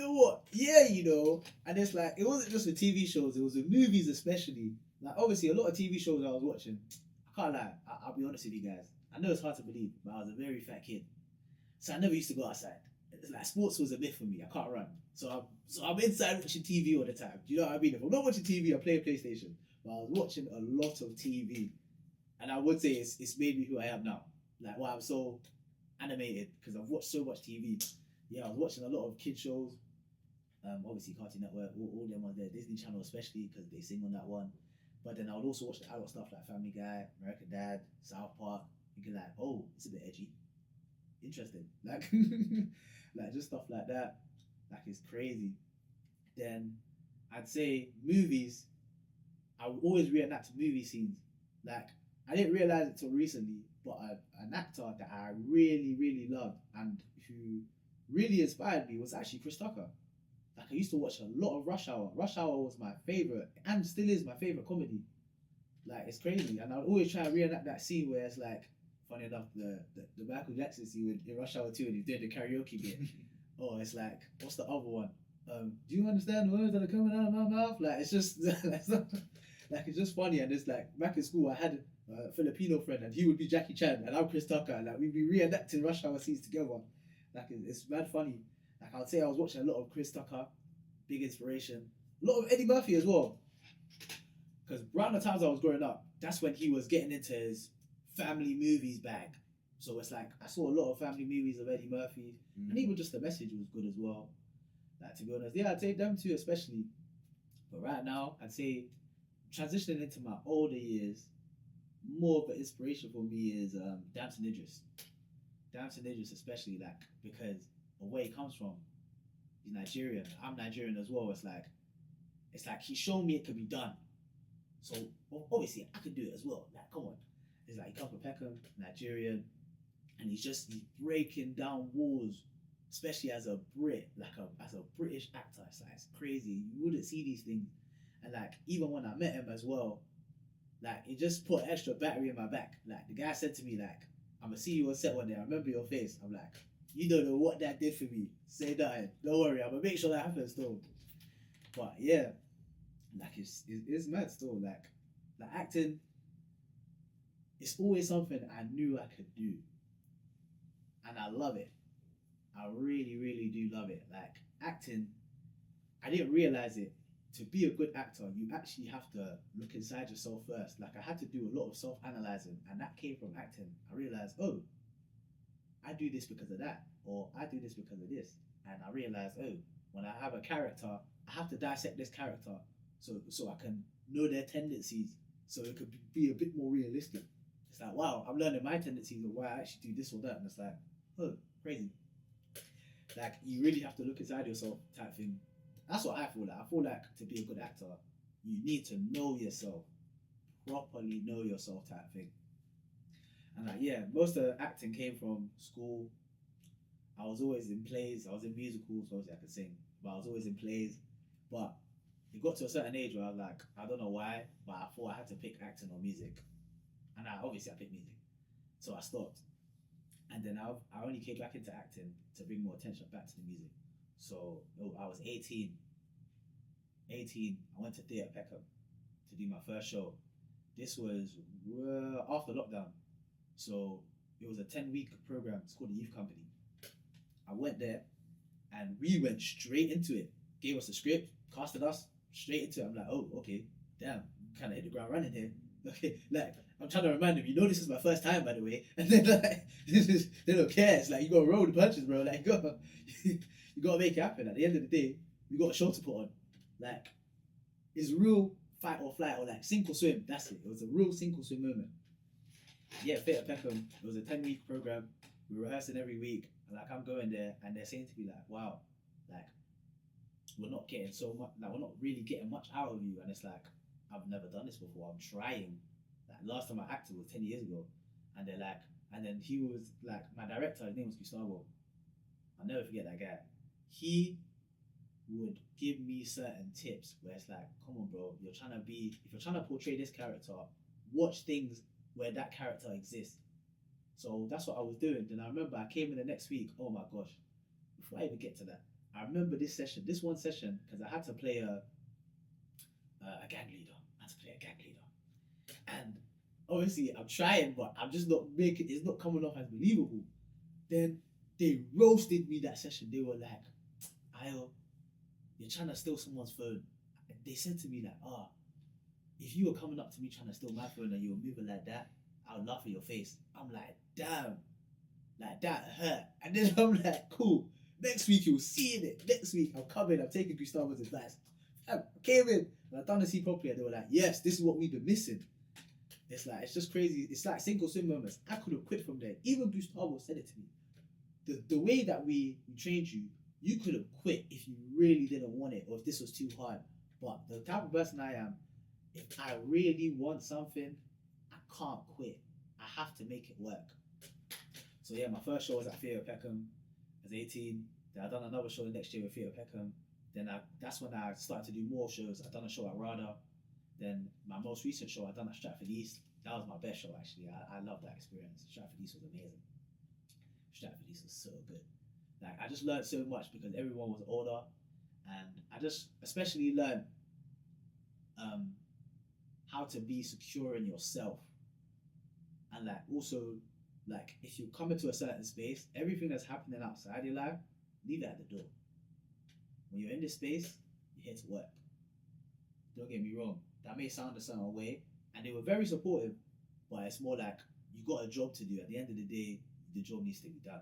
know what? Yeah, and it's like it wasn't just with TV shows; it was with movies, especially. Like obviously, a lot of TV shows I was watching. I can't lie. I'll be honest with you guys. I know it's hard to believe, but I was a very fat kid, so I never used to go outside. It's like sports was a myth for me. I can't run, so I'm inside watching TV all the time. Do you know what I mean? If I'm not watching TV, I'm playing PlayStation. But I was watching a lot of TV, and I would say it's made me who I am now. Like why I'm so animated because I've watched so much TV. Yeah, I was watching a lot of kid shows. Obviously Cartoon Network, all them on there, Disney Channel especially because they sing on that one. But then I would also watch the adult stuff like Family Guy, American Dad, South Park. Thinking like, oh, it's a bit edgy, interesting, like, like just stuff like that. Like it's crazy. Then I'd say movies. I would always reenact movie scenes. Like I didn't realize it till recently, but an actor that I really, really loved and who really inspired me was actually Chris Tucker. Like I used to watch a lot of Rush Hour. Rush Hour was my favorite and still is my favorite comedy. Like it's crazy, and I'd always try to reenact that scene where it's like, funny enough, the Michael Jackson scene in Rush Hour 2 and he's doing the karaoke bit. Oh, it's like, what's the other one? Do you understand the words that are coming out of my mouth? Like it's just like it's just funny, and it's like back in school I had a Filipino friend and he would be Jackie Chan and I'm Chris Tucker, and like we'd be reenacting Rush Hour scenes together. Like it's mad funny. Like I would say I was watching a lot of Chris Tucker, big inspiration. A lot of Eddie Murphy as well. Because around the times I was growing up, that's when he was getting into his family movies bag. So it's like I saw a lot of family movies of Eddie Murphy, and even just the message was good as well. Like to be honest, yeah, I'd say them two especially. But right now, I'd say transitioning into my older years, more of an inspiration for me is Damson Idris. Damson Idris especially, like because of where he comes from, he's Nigerian. I'm Nigerian as well. It's like he showed me it could be done. So obviously I could do it as well. Like come on, it's like he comes from Peckham, Nigerian, and he's breaking down walls, especially as a Brit, like as a British actor. It's crazy. You wouldn't see these things, and like even when I met him as well, like it just put extra battery in my back. Like the guy said to me, like, "I'm gonna see you on set one day. I remember your face." I'm like, "You don't know what that did for me. Say that. Don't worry. I'm gonna make sure that happens still." But yeah, like it's mad still. Like acting, it's always something I knew I could do, and I love it. I really, really do love it. Like acting, I didn't realize it. To be a good actor, you actually have to look inside yourself first. Like I had to do a lot of self-analyzing, and that came from acting. I realized, oh, I do this because of that, or I do this because of this, and I realized, oh, when I have a character, I have to dissect this character so I can know their tendencies, so it could be a bit more realistic. It's like, wow, I'm learning my tendencies of why I actually do this or that, and it's like, oh, crazy. Like you really have to look inside yourself, type thing. That's what I feel like. I feel like to be a good actor, you need to know yourself, properly know yourself, type thing. And like, yeah, most of the acting came from school. I was always in plays. I was in musicals. Obviously, I could sing, but I was always in plays. But it got to a certain age where I was like, I don't know why, but I thought I had to pick acting or music, and I picked music. So I stopped, and then I only came back into acting to bring more attention back to the music. So I was 18. 18, I went to Theatre Peckham to do my first show. This was after lockdown. So it was a 10-week program. It's called the Youth Company. I went there and we went straight into it. Gave us a script, casted us straight into it. I'm like, oh, okay, damn, kind of hit the ground running here. Okay, like I'm trying to remind them, this is my first time, by the way. And then like, they don't care. It's like you gotta roll the punches, bro. Like you gotta make it happen. At the end of the day, we got a show to put on. Like it's real fight or flight or like sink or swim. That's it. It was a real sink or swim moment. Yeah, Theatre Peckham. It was a 10-week program. We were rehearsing every week. And like I'm going there and they're saying to me like, wow, like we're not getting so much, like we're not really getting much out of you. And it's like, I've never done this before. I'm trying. Like last time I acted was 10 years ago. And they're like, and then he was like, my director, his name was Gustavo. I'll never forget that guy. He would give me certain tips where it's like, come on, bro, if you're trying to portray this character, watch things where that character exists. So that's what I was doing. Then I remember I came in the next week. Oh my gosh! Before I even get to that, I remember this one session, because I had to play a gang leader. I had to play a gang leader, and obviously I'm trying, but I'm just not making. It's not coming off as believable. Then they roasted me that session. They were like, "Ayo, you're trying to steal someone's phone." They said to me like, "Ah, if you were coming up to me trying to steal my phone and you were moving like that, I would laugh at your face." I'm like, "Damn, like that hurt." And then I'm like, "Cool. Next week you'll see it. Next week I'm coming. I'm taking Gustavo's advice." I came in and I done the scene properly, and they were like, "Yes, this is what we've been missing." It's like, it's just crazy. It's like single swim moments. I could have quit from there. Even Gustavo said it to me. The way that we trained you, you could have quit if you really didn't want it or if this was too hard. But the type of person I am, if I really want something, I can't quit. I have to make it work. So yeah, my first show was at Theatre Peckham. I was 18. Then I done another show the next year with Theatre Peckham. Then that's when I started to do more shows. I done a show at RADA. Then my most recent show I done at Stratford East. That was my best show actually. I love that experience. Stratford East was amazing. Stratford East was so good. Like I just learned so much because everyone was older, and I just especially learned um, how to be secure in yourself, and like also like if you come into a certain space, everything that's happening outside your life, leave it at the door. When you're in this space, you're here to work. Don't get me wrong. That may sound a certain way, and they were very supportive, but it's more like you got a job to do. At the end of the day, the job needs to be done.